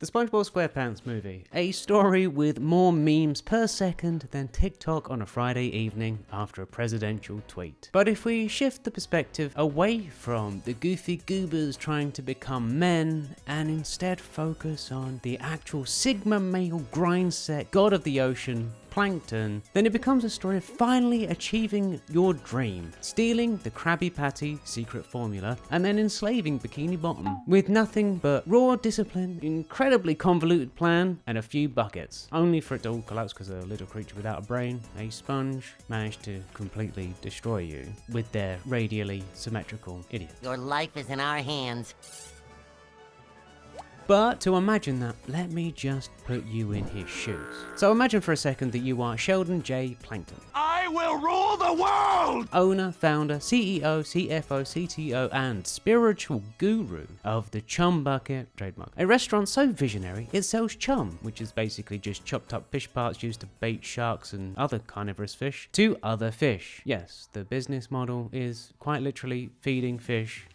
The SpongeBob SquarePants movie, a story with more memes per second than TikTok on a Friday evening after a presidential tweet. But if we shift the perspective away from the goofy goobers trying to become men and instead focus on the actual Sigma male grindset god of the ocean, Plankton, then it becomes a story of finally achieving your dream, stealing the Krabby Patty secret formula, and then enslaving Bikini Bottom with nothing but raw discipline, incredibly convoluted plan, and a few buckets, only for it to all collapse because a little creature without a brain, a sponge, managed to completely destroy you with their radially symmetrical idiot. Your life is in our hands. But to imagine that, let me just put you in his shoes. So imagine for a second that you are Sheldon J. Plankton. I will rule the world! Owner, founder, CEO, CFO, CTO, and spiritual guru of the Chum Bucket trademark. A restaurant so visionary, it sells chum, which is basically just chopped up fish parts used to bait sharks and other carnivorous fish, to other fish. Yes, the business model is quite literally feeding fish.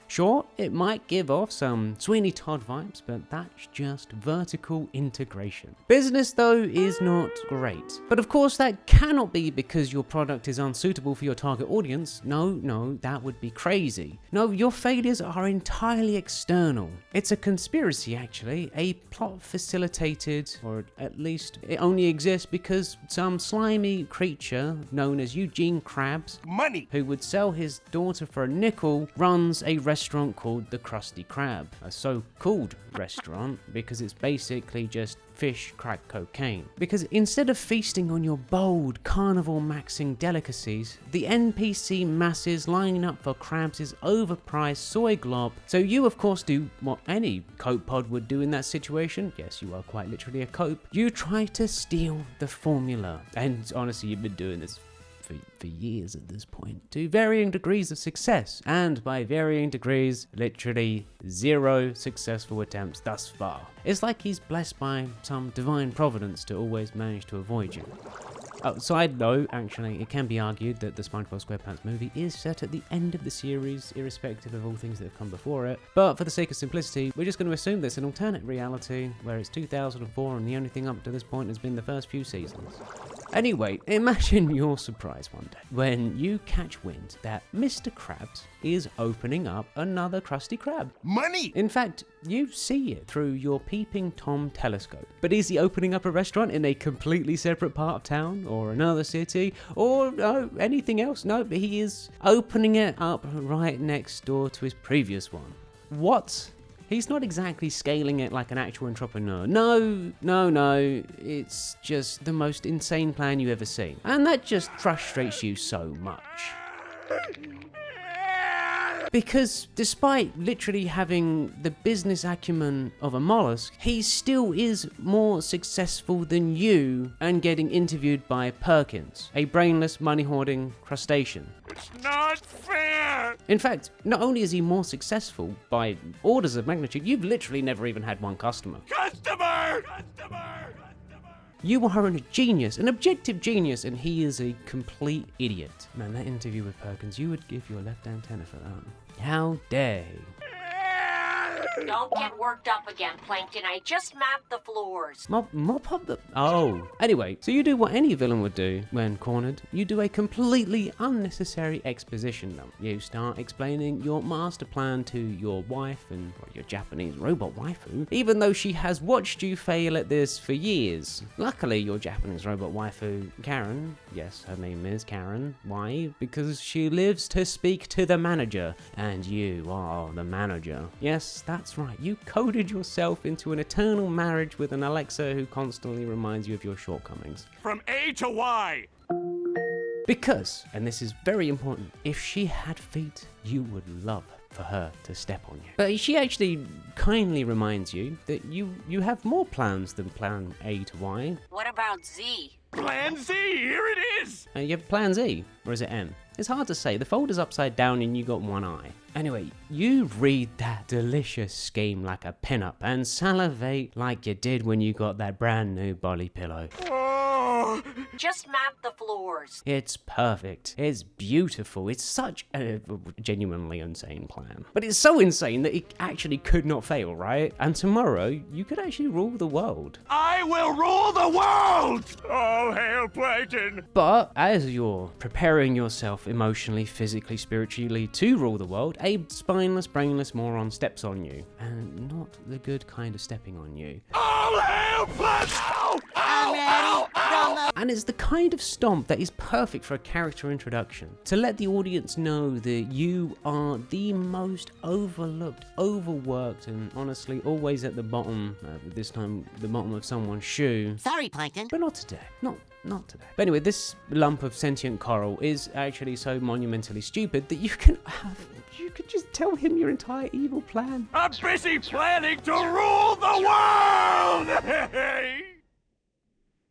Sure, it might give off some Sweeney Todd vibes, but that's just vertical integration. Business, though, is not great. But of course, that cannot be because your product is unsuitable for your target audience. No, that would be crazy. No, your failures are entirely external. It's a conspiracy, actually, a plot facilitated, or at least it only exists because some slimy creature known as Eugene Krabs, Money! who would sell his daughter for a nickel, runs a restaurant called the Krusty Krab, a so-called restaurant because it's basically just fish crack cocaine. Because instead of feasting on your bold carnival maxing delicacies, the NPC masses line up for Krabs' overpriced soy glob. So you of course do what any cope pod would do in that situation. Yes, you are quite literally a cope. You try to steal the formula. And honestly, you've been doing this for years at this point, to varying degrees of success, and by varying degrees, literally 0 successful attempts thus far. It's like he's blessed by some divine providence to always manage to avoid you. Side note, actually, it can be argued that the SpongeBob SquarePants movie is set at the end of the series, irrespective of all things that have come before it. But for the sake of simplicity, we're just going to assume there's an alternate reality where it's 2004 and the only thing up to this point has been the first few seasons. Anyway, imagine your surprise one day when you catch wind that Mr. Krabs is opening up another Krusty Krab. Money! In fact, you see it through your peeping Tom telescope. But is he opening up a restaurant in a completely separate part of town or another city or anything else? No, but he is opening it up right next door to his previous one. What? He's not exactly scaling it like an actual entrepreneur. No. It's just the most insane plan you ever seen. And that just frustrates you so much. Because despite literally having the business acumen of a mollusk, he still is more successful than you and getting interviewed by Perkins, a brainless, money-hoarding crustacean. It's not fair! In fact, not only is he more successful by orders of magnitude, you've literally never even had one customer. Customer! You are a genius, an objective genius, and he is a complete idiot. Man, that interview with Perkins, you would give your left antenna for that. How dare he? Don't get worked up again, Plankton. I just mapped the floors. Mop up the... Oh. Anyway, so you do what any villain would do when cornered. You do a completely unnecessary exposition dump. You start explaining your master plan to your wife and your Japanese robot waifu, even though she has watched you fail at this for years. Luckily, your Japanese robot waifu, Karen, yes, her name is Karen. Why? Because she lives to speak to the manager, and you are the manager. Yes, that's right, you coded yourself into an eternal marriage with an Alexa who constantly reminds you of your shortcomings. From A to Y! Because, and this is very important, if she had feet, you would love for her to step on you. But she actually kindly reminds you that you have more plans than plan A to Y. What about Z? Plan Z, here it is! You have plan Z, or is it M? It's hard to say, the folder's upside down and you got one eye. Anyway, you read that delicious scheme like a pin-up and salivate like you did when you got that brand new body pillow. Oh, Just map the floors. It's perfect. It's beautiful. It's such a genuinely insane plan. But it's so insane that it actually could not fail, right? And tomorrow, you could actually rule the world. I will rule the world! All hail Plankton! But as you're preparing yourself emotionally, physically, spiritually to rule the world, a spineless, brainless moron steps on you. And not the good kind of stepping on you. All hail Plankton! Ow! I'm ready. Don't And it's the kind of stomp that is perfect for a character introduction. To let the audience know that you are the most overlooked, overworked, and honestly always at the bottom, this time the bottom of someone's shoe. Sorry, Plankton. But not today. Not today. But anyway, this lump of sentient coral is actually so monumentally stupid that you could just tell him your entire evil plan. I'm busy planning to rule the world!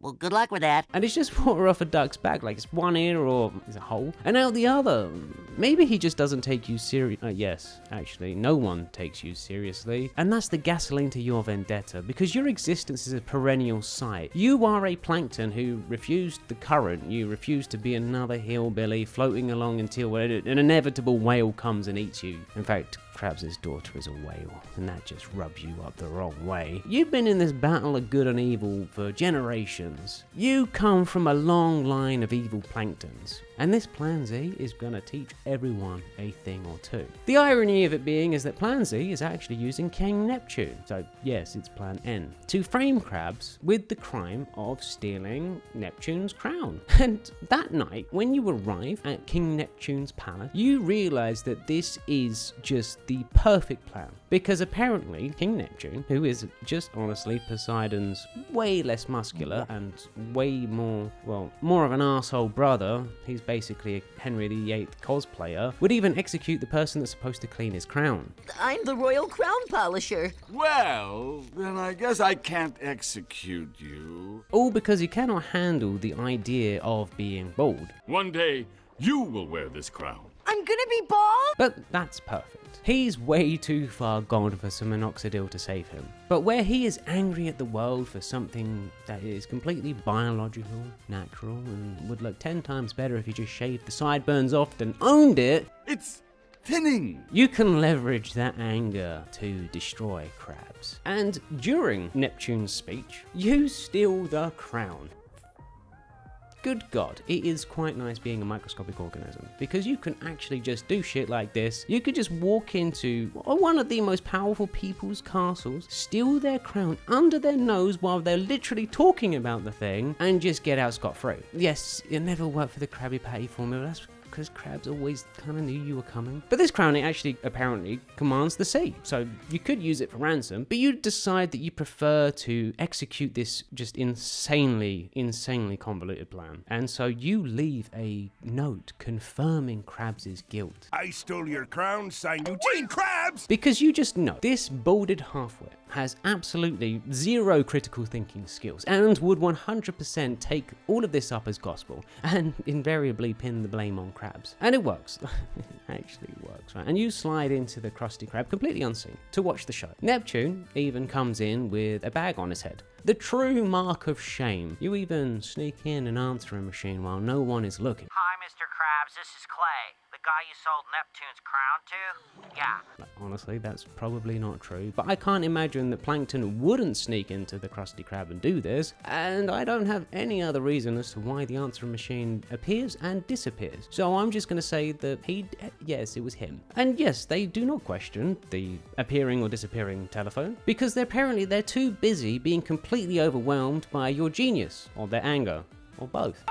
Well, good luck with that. And it's just water off a duck's back, like it's one ear or it's a hole, and out the other. Maybe he just doesn't take you serious. Yes, actually, no one takes you seriously. And that's the gasoline to your vendetta, because your existence is a perennial sight. You are a Plankton who refused the current. You refuse to be another hillbilly floating along until an inevitable whale comes and eats you. In fact, Krabs' daughter is a whale, and that just rubs you up the wrong way. You've been in this battle of good and evil for generations. You come from a long line of evil Planktons, and this Plan Z is gonna teach everyone a thing or two. The irony of it being is that Plan Z is actually using King Neptune, so yes, it's Plan N, to frame Krabs with the crime of stealing Neptune's crown. And that night, when you arrive at King Neptune's palace, you realize that this is just the perfect plan, because apparently King Neptune, who is just honestly Poseidon's way less muscular and way more of an arsehole brother, he's basically a Henry VIII cosplayer, would even execute the person that's supposed to clean his crown. I'm the royal crown polisher. Well, then I guess I can't execute you. All because he cannot handle the idea of being bald. One day, you will wear this crown. I'm gonna be bald? But that's perfect. He's way too far gone for some minoxidil to save him. But where he is angry at the world for something that is completely biological, natural, and would look 10 times better if he just shaved the sideburns off and owned it, It's thinning. you can leverage that anger to destroy Krabs. And during Neptune's speech, you steal the crown. Good God, it is quite nice being a microscopic organism, because you can actually just do shit like this. You could just walk into one of the most powerful people's castles, steal their crown under their nose while they're literally talking about the thing, and just get out scot-free. Yes, it never worked for the Krabby Patty formula, that's because Krabs always kind of knew you were coming. But this crown, it actually apparently commands the sea, so you could use it for ransom, but you decide that you prefer to execute this just insanely convoluted plan. And so you leave a note confirming Krabs' guilt. I stole your crown, signed Eugene Krabs! Because you just know this balded halfwit has absolutely zero critical thinking skills and would 100% take all of this up as gospel and invariably pin the blame on Krabs. And it works. It actually works, right? And you slide into the Krusty Krab completely unseen to watch the show. Neptune even comes in with a bag on his head. The true mark of shame. You even sneak in an answering machine while no one is looking. Hi, Mr. Krabs, this is Clay. The guy you sold Neptune's crown to? Yeah. Honestly, that's probably not true, but I can't imagine that Plankton wouldn't sneak into the Krusty Krab and do this, and I don't have any other reason as to why the answering machine appears and disappears. So I'm just going to say that yes, it was him. And yes, they do not question the appearing or disappearing telephone, because they're too busy being completely overwhelmed by your genius, or their anger, or both.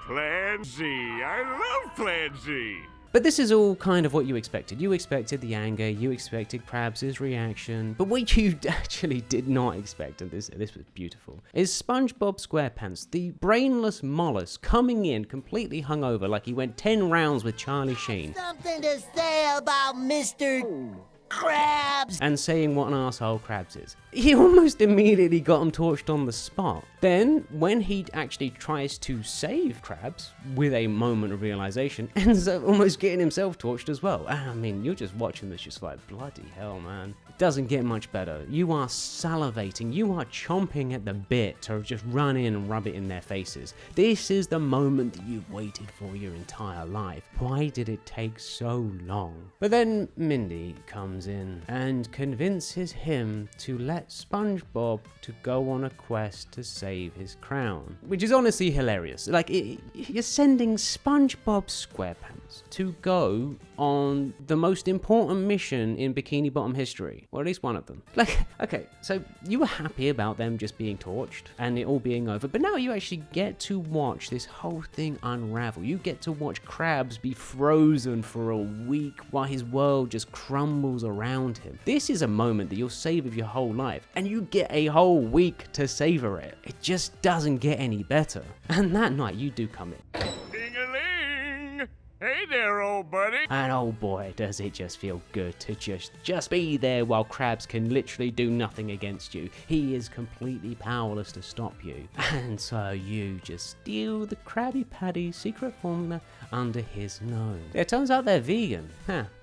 Plan Z. I love Plan Z. But this is all kind of what you expected. You expected the anger, you expected Krabs' reaction, but what you actually did not expect, and this was beautiful, is SpongeBob SquarePants, the brainless mollusk, coming in completely hungover like he went 10 rounds with Charlie Sheen. Something to say about Mr. Krabs! and saying what an asshole Krabs is. He almost immediately got him torched on the spot. Then, when he actually tries to save Krabs, with a moment of realization, ends up almost getting himself torched as well. I mean, you're just watching this just like, bloody hell, man. It doesn't get much better. You are salivating, you are chomping at the bit to just run in and rub it in their faces. This is the moment that you've waited for your entire life. Why did it take so long? But then Mindy comes in and convinces him to let SpongeBob to go on a quest to save his crown, which is honestly hilarious. Like, you're sending SpongeBob SquarePants to go on the most important mission in Bikini Bottom history, or at least one of them. Like, okay, so you were happy about them just being torched and it all being over, but now you actually get to watch this whole thing unravel. You get to watch Krabs be frozen for a week while his world just crumbles around him. This is a moment that you'll save of your whole life, and you get a whole week to savor it. It just doesn't get any better. And that night you do come in. Ding-a-ling! Hey there, old buddy. And oh boy, does it just feel good to just be there while Krabs can literally do nothing against you. He is completely powerless to stop you. And so you just steal the Krabby Patty secret formula under his nose. It turns out they're vegan.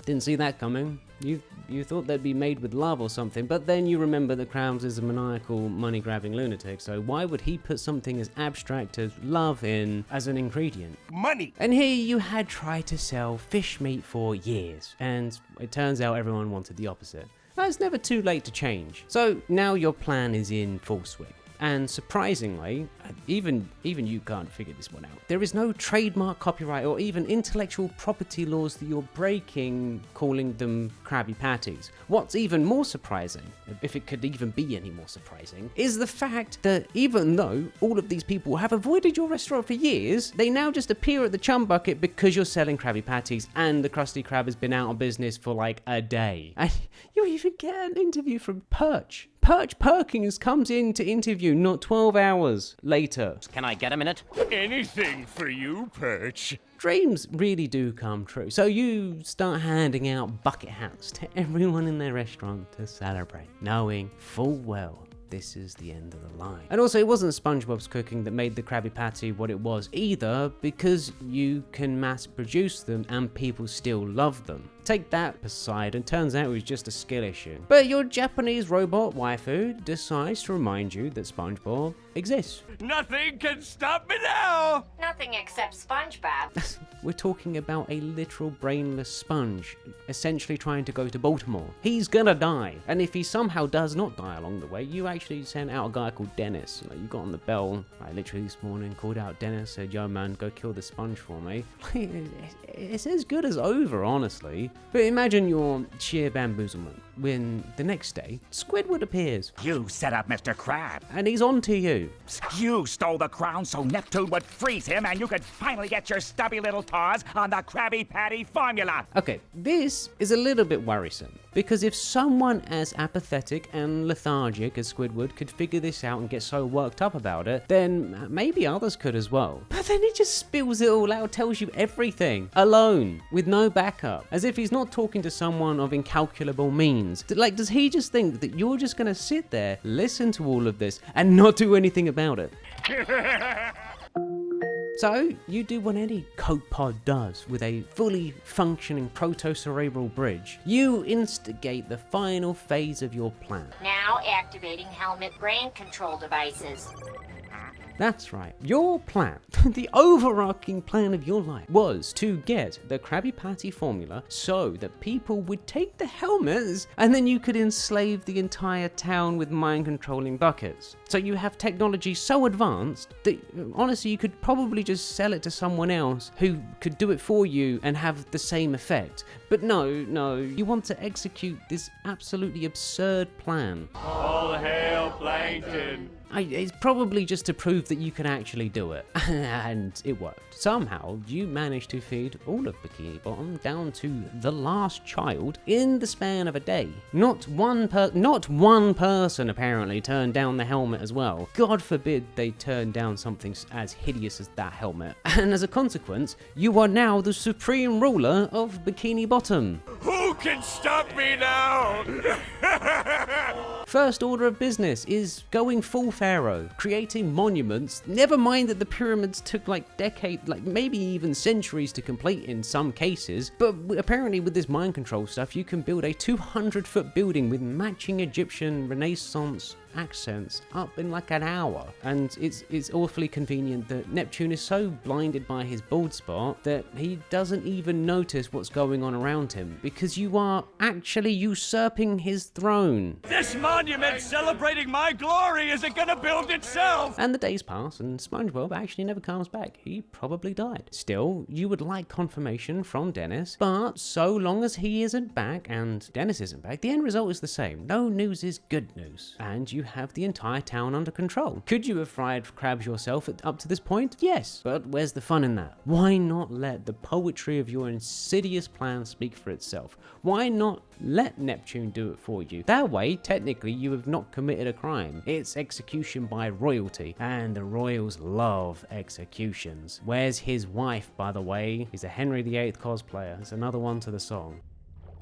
Didn't see that coming. You thought they'd be made with love or something, but then you remember that Krabs is a maniacal, money-grabbing lunatic, so why would he put something as abstract as love in as an ingredient? Money. And here you had tried to sell fish meat for years, and it turns out everyone wanted the opposite. But it's never too late to change. So now your plan is in full swing. And surprisingly, even you can't figure this one out. There is no trademark, copyright, or even intellectual property laws that you're breaking, calling them Krabby Patties. What's even more surprising, if it could even be any more surprising, is the fact that even though all of these people have avoided your restaurant for years, they now just appear at the Chum Bucket because you're selling Krabby Patties and the Krusty Krab has been out of business for like a day. And you even get an interview from Perch. Perch Perkins comes in to interview not 12 hours later. Can I get a minute? Anything for you, Perch. Dreams really do come true. So you start handing out bucket hats to everyone in their restaurant to celebrate, knowing full well this is the end of the line. And also, it wasn't SpongeBob's cooking that made the Krabby Patty what it was either, because you can mass produce them and people still love them. Take that aside, and turns out it was just a skill issue. But your Japanese robot waifu decides to remind you that SpongeBob exists. Nothing can stop me now. Nothing except SpongeBob. We're talking about a literal brainless sponge, essentially trying to go to Baltimore. He's gonna die, and if he somehow does not die along the way, you actually sent out a guy called Dennis. You got on the bell, literally this morning, called out Dennis, said, "Yo man, go kill the sponge for me." It's as good as over, honestly. But imagine your sheer bamboozlement when the next day, Squidward appears. You set up Mr. Krab. And he's on to you. You stole the crown so Neptune would freeze him and you could finally get your stubby little paws on the Krabby Patty formula. Okay, this is a little bit worrisome, because if someone as apathetic and lethargic as Squidward could figure this out and get so worked up about it, then maybe others could as well. But then he just spills it all out, tells you everything, alone, with no backup, as if he's not talking to someone of incalculable means. Like, does he just think that you're just gonna sit there, listen to all of this, and not do anything about it? So, you do what any Coke pod does with a fully functioning proto-cerebral bridge. You instigate the final phase of your plan. Now activating helmet brain control devices. That's right. Your plan, the overarching plan of your life, was to get the Krabby Patty formula so that people would take the helmets and then you could enslave the entire town with mind-controlling buckets. So you have technology so advanced that honestly you could probably just sell it to someone else who could do it for you and have the same effect. But no, you want to execute this absolutely absurd plan. All hail Plankton. It's probably just to prove that you can actually do it. And it worked. Somehow, you managed to feed all of Bikini Bottom down to the last child in the span of a day. Not one person apparently turned down the helmet as well. God forbid they turned down something as hideous as that helmet. And as a consequence, you are now the supreme ruler of Bikini Bottom. Who Who can stop me now? First order of business is going full pharaoh, creating monuments. Never mind that the pyramids took like decades, like maybe even centuries to complete in some cases, but apparently with this mind control stuff you can build a 200-foot building with matching Egyptian Renaissance accents up in like an hour. And it's awfully convenient that Neptune is so blinded by his bald spot that he doesn't even notice what's going on around him, because you are actually usurping his throne. This monument celebrating my glory isn't gonna build itself! And the days pass and SpongeBob actually never comes back. He probably died. Still, you would like confirmation from Dennis, but so long as he isn't back and Dennis isn't back, the end result is the same. No news is good news. And you have the entire town under control. Could you have fried Krabs yourself up to this point? Yes. But where's the fun in that? Why not let the poetry of your insidious plan speak for itself? Why not let Neptune do it for you? That way, technically, you have not committed a crime. It's execution by royalty, and the royals love executions. Where's his wife, by the way? He's a Henry VIII cosplayer. It's another one to the song.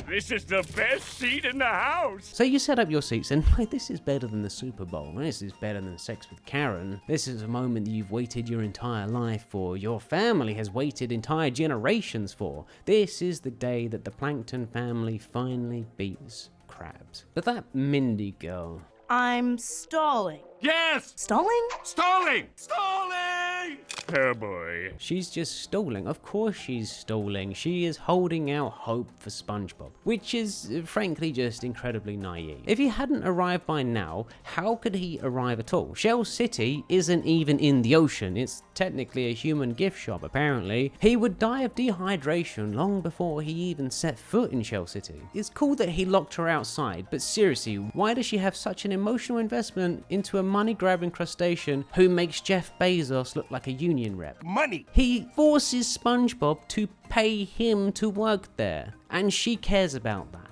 This is the best seat in the house! So you set up your seats and like, this is better than the Super Bowl. This is better than sex with Karen. This is a moment that you've waited your entire life for. Your family has waited entire generations for. This is the day that the Plankton family finally beats Krabs. But that Mindy girl... I'm stalling. Yes! Stalling? Stalling! Stalling! Oh boy. She's just stalling. Of course she's stalling. She is holding out hope for SpongeBob, which is frankly just incredibly naive. If he hadn't arrived by now, how could he arrive at all? Shell City isn't even in the ocean. It's technically a human gift shop, apparently. He would die of dehydration long before he even set foot in Shell City. It's cool that he locked her outside, but seriously, why does she have such an emotional investment into a money-grabbing crustacean who makes Jeff Bezos look like a union rep? Money! He forces SpongeBob to pay him to work there, and she cares about that.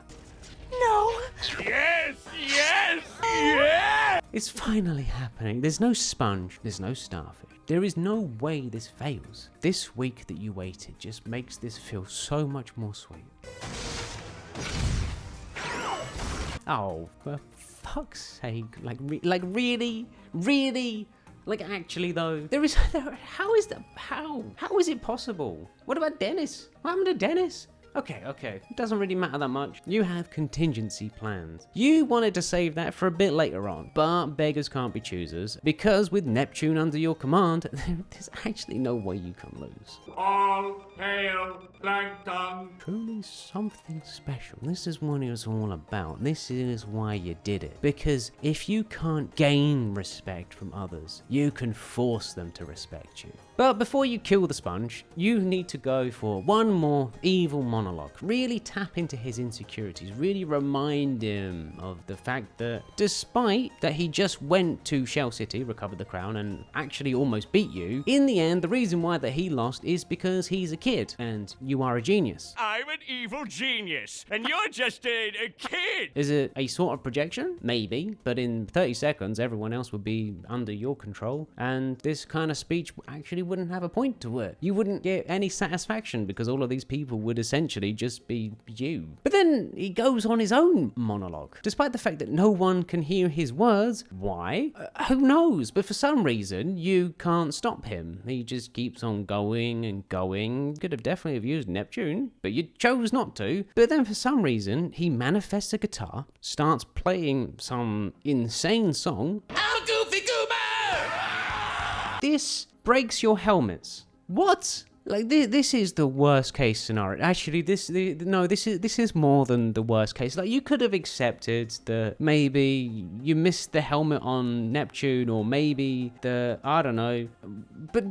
No. Yes! Yes! Yes! It's finally happening. There's no sponge, there's no starfish. There is no way this fails. This week that you waited just makes this feel so much more sweet. Oh, for fuck's sake. Like really? Like actually though, how is it possible? What about Dennis? What happened to Dennis? Okay, it doesn't really matter that much. You have contingency plans. You wanted to save that for a bit later on, but beggars can't be choosers, because with Neptune under your command, there's actually no way you can lose. All hail Plankton! Truly something special. This is what it was all about. This is why you did it. Because if you can't gain respect from others, you can force them to respect you. But before you kill the sponge, you need to go for one more evil monologue. Really tap into his insecurities. Really remind him of the fact that despite that he just went to Shell City, recovered the crown, and actually almost beat you, in the end, the reason why that he lost is because he's a kid, and you are a genius. I'm an evil genius, and you're just a kid! Is it a sort of projection? Maybe, but in 30 seconds, everyone else would be under your control, and this kind of speech actually wouldn't have a point to it. You wouldn't get any satisfaction because all of these people would essentially just be you. But then he goes on his own monologue, despite the fact that no one can hear his words. Why? Who knows? But for some reason, you can't stop him. He just keeps on going and going. Could have definitely have used Neptune, but you chose not to. But then for some reason, he manifests a guitar, starts playing some insane song. I'm a goofy goober! This breaks your helmets. What? Like this is the worst case scenario. Actually, this is more than the worst case. Like you could have accepted that maybe you missed the helmet on Neptune, or maybe I don't know. But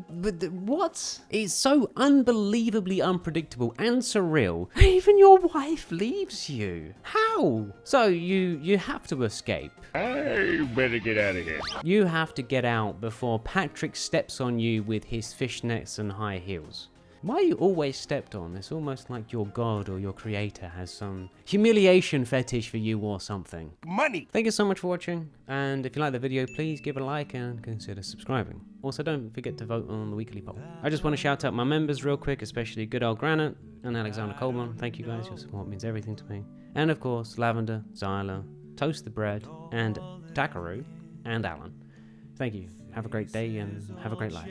what? It's so unbelievably unpredictable and surreal. Even your wife leaves you. How? So you have to escape. I better get out of here. You have to get out before Patrick steps on you with his fishnets and high heels. Why are you always stepped on? It's almost like your god or your creator has some humiliation fetish for you or something. Money! Thank you so much for watching, and if you like the video, please give it a like and consider subscribing. Also, don't forget to vote on the weekly poll. I just want to shout out my members real quick, especially Good Old Granite and Alexander Coleman. Thank you guys, your support means everything to me. And of course, Lavender, Zyla, Toast the Bread, and Dakaru, and Alan. Thank you. Have a great day and have a great life.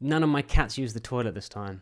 None of my cats use the toilet this time.